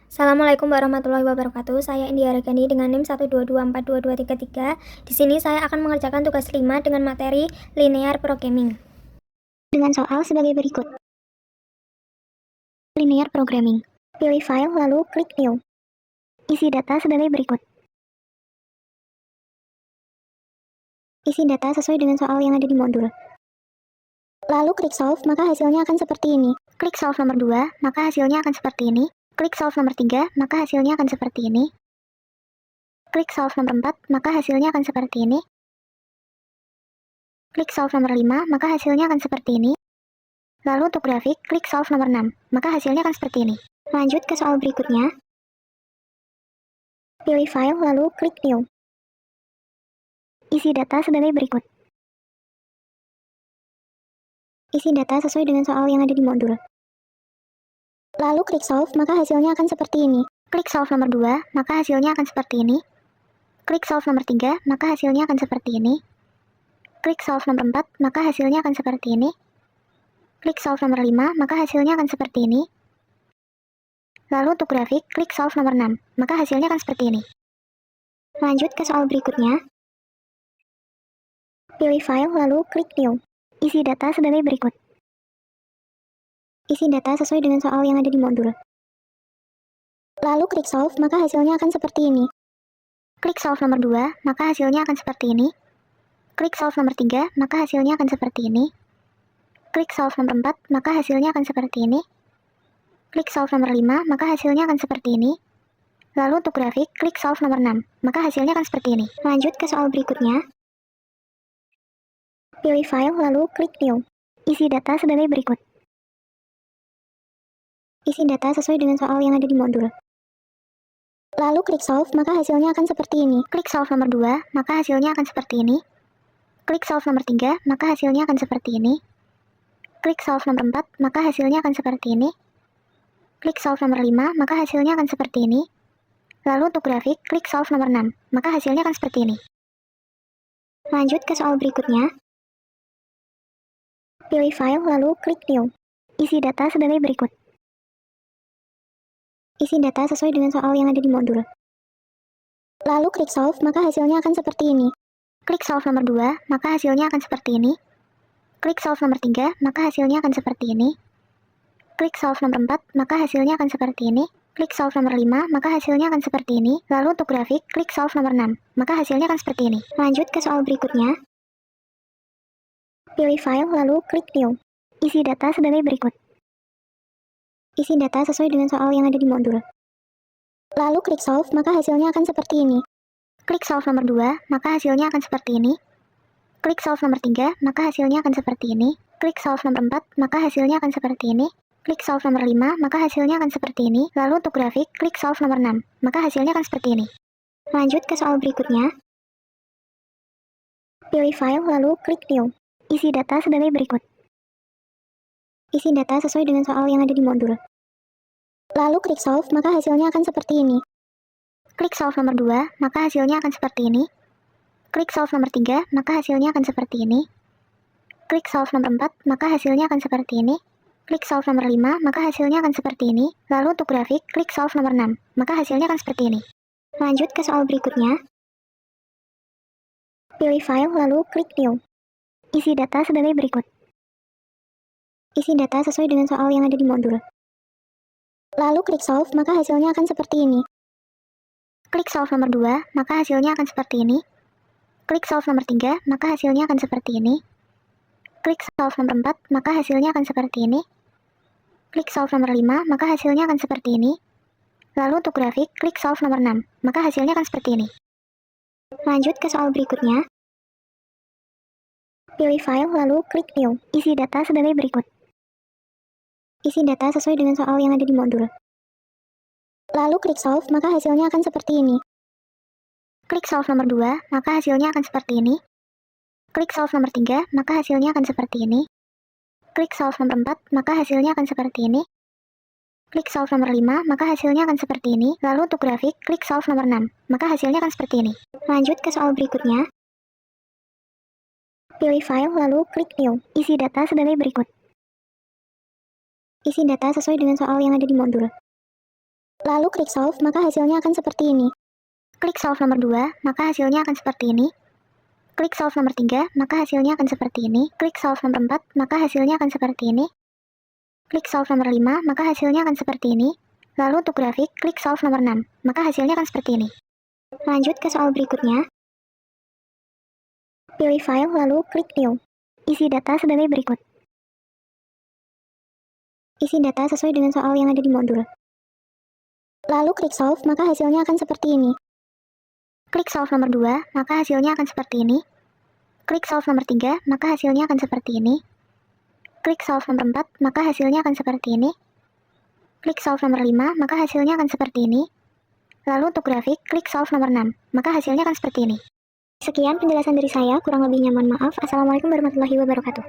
Assalamualaikum warahmatullahi wabarakatuh. Saya India Regani dengan NIM 122422233. Di sini saya akan mengerjakan tugas 5 dengan materi linear programming. Dengan soal sebagai berikut. Linear programming. Pilih file lalu klik new. Isi data sebagai berikut. Isi data sesuai dengan soal yang ada di modul. Lalu klik solve, maka hasilnya akan seperti ini. Klik solve nomor 2, maka hasilnya akan seperti ini. Klik solve nomor 3, maka hasilnya akan seperti ini. Klik solve nomor 4, maka hasilnya akan seperti ini. Klik solve nomor 5, maka hasilnya akan seperti ini. Lalu untuk grafik, klik solve nomor 6, maka hasilnya akan seperti ini. Lanjut ke soal berikutnya. Pilih file lalu klik new. Isi data sebagai berikut. Isi data sesuai dengan soal yang ada di modul. Lalu klik solve, maka hasilnya akan seperti ini. Klik solve nomor 2, maka hasilnya akan seperti ini. Klik solve nomor 3, maka hasilnya akan seperti ini. Klik solve nomor 4, maka hasilnya akan seperti ini. Klik solve nomor 5, maka hasilnya akan seperti ini. Lalu untuk grafik, klik solve nomor 6, maka hasilnya akan seperti ini. Lanjut ke soal berikutnya. Pilih file lalu klik new. Isi data sebagai berikut. Isi data sesuai dengan soal yang ada di modul. Lalu klik solve, maka hasilnya akan seperti ini. Klik solve nomor 2, maka hasilnya akan seperti ini. Klik solve nomor 3, maka hasilnya akan seperti ini. Klik solve nomor 4, maka hasilnya akan seperti ini. Klik solve nomor 5, maka hasilnya akan seperti ini. Lalu untuk grafik, klik solve nomor 6, maka hasilnya akan seperti ini. Lanjut ke soal berikutnya. Pilih file lalu klik new. Isi data sebagai berikut. Isi data sesuai dengan soal yang ada di modul. Lalu klik solve, maka hasilnya akan seperti ini. Klik solve nomor 2, maka hasilnya akan seperti ini. Klik solve nomor 3, maka hasilnya akan seperti ini. Klik solve nomor 4, maka hasilnya akan seperti ini. Klik solve nomor 5, maka hasilnya akan seperti ini. Lalu untuk grafik, klik solve nomor 6, maka hasilnya akan seperti ini. Lanjut ke soal berikutnya. Pilih file lalu klik new. Isi data sebagai berikut. Isi data sesuai dengan soal yang ada di modul. Lalu klik solve, maka hasilnya akan seperti ini. Klik solve nomor 2, maka hasilnya akan seperti ini. Klik solve nomor 3, maka hasilnya akan seperti ini. Klik solve nomor 4, maka hasilnya akan seperti ini. Klik solve nomor 5, maka hasilnya akan seperti ini. Lalu untuk grafik, klik solve nomor 6, maka hasilnya akan seperti ini. Lanjut ke soal berikutnya. Pilih file lalu klik new. Isi data sebagai berikut. Isi data sesuai dengan soal yang ada di modul. Lalu klik solve, maka hasilnya akan seperti ini. Klik solve nomor 2, maka hasilnya akan seperti ini. Klik solve nomor 3, maka hasilnya akan seperti ini. Klik solve nomor 4, maka hasilnya akan seperti ini. Klik solve nomor 5, maka hasilnya akan seperti ini. Lalu untuk grafik, klik solve nomor 6, maka hasilnya akan seperti ini. Lanjut ke soal berikutnya. Pilih file lalu klik new. Isi data sebagai berikut. Isi data sesuai dengan soal yang ada di modul. Lalu klik solve, maka hasilnya akan seperti ini. Klik solve nomor 2, maka hasilnya akan seperti ini. Klik solve nomor 3, maka hasilnya akan seperti ini. Klik solve nomor 4, maka hasilnya akan seperti ini. Klik solve nomor 5, maka hasilnya akan seperti ini. Lalu untuk grafik, klik solve nomor 6, maka hasilnya akan seperti ini. Lanjut ke soal berikutnya. Pilih file lalu klik new. Isi data sebagai berikut. Isi data sesuai dengan soal yang ada di modul. Lalu klik solve, maka hasilnya akan seperti ini. Klik solve nomor 2, maka hasilnya akan seperti ini. Klik solve nomor 3, maka hasilnya akan seperti ini. Klik solve nomor 4, maka hasilnya akan seperti ini. Klik solve nomor 5, maka hasilnya akan seperti ini. Lalu untuk grafik, klik solve nomor 6, maka hasilnya akan seperti ini. Lanjut ke soal berikutnya. Pilih file lalu klik new. Isi data sebagai berikut. Isi data sesuai dengan soal yang ada di modul. Lalu klik solve, maka hasilnya akan seperti ini. Klik solve nomor 2, maka hasilnya akan seperti ini. Klik solve nomor 3, maka hasilnya akan seperti ini. Klik solve nomor 4, maka hasilnya akan seperti ini. Klik solve nomor 5, maka hasilnya akan seperti ini. Lalu untuk grafik, klik solve nomor 6, maka hasilnya akan seperti ini. Lanjut ke soal berikutnya. Pilih file lalu klik new. Isi data sebagai berikut. Isi data sesuai dengan soal yang ada di modul. Lalu klik solve, maka hasilnya akan seperti ini. Klik solve nomor 2, maka hasilnya akan seperti ini. Klik solve nomor 3, maka hasilnya akan seperti ini. Klik solve nomor 4, maka hasilnya akan seperti ini. Klik solve nomor 5, maka hasilnya akan seperti ini. Lalu untuk grafik, klik solve nomor 6, maka hasilnya akan seperti ini. Lanjut ke soal berikutnya. Pilih file, lalu klik new. Isi data sebagai berikut. Isi data sesuai dengan soal yang ada di modul. Lalu klik solve, maka hasilnya akan seperti ini. Klik solve nomor 2, maka hasilnya akan seperti ini. Klik solve nomor 3, maka hasilnya akan seperti ini. Klik solve nomor 4, maka hasilnya akan seperti ini. Klik solve nomor 5, maka hasilnya akan seperti ini. Lalu untuk grafik, klik solve nomor 6, maka hasilnya akan seperti ini. Sekian penjelasan dari saya, kurang lebihnya mohon maaf. Assalamualaikum warahmatullahi wabarakatuh.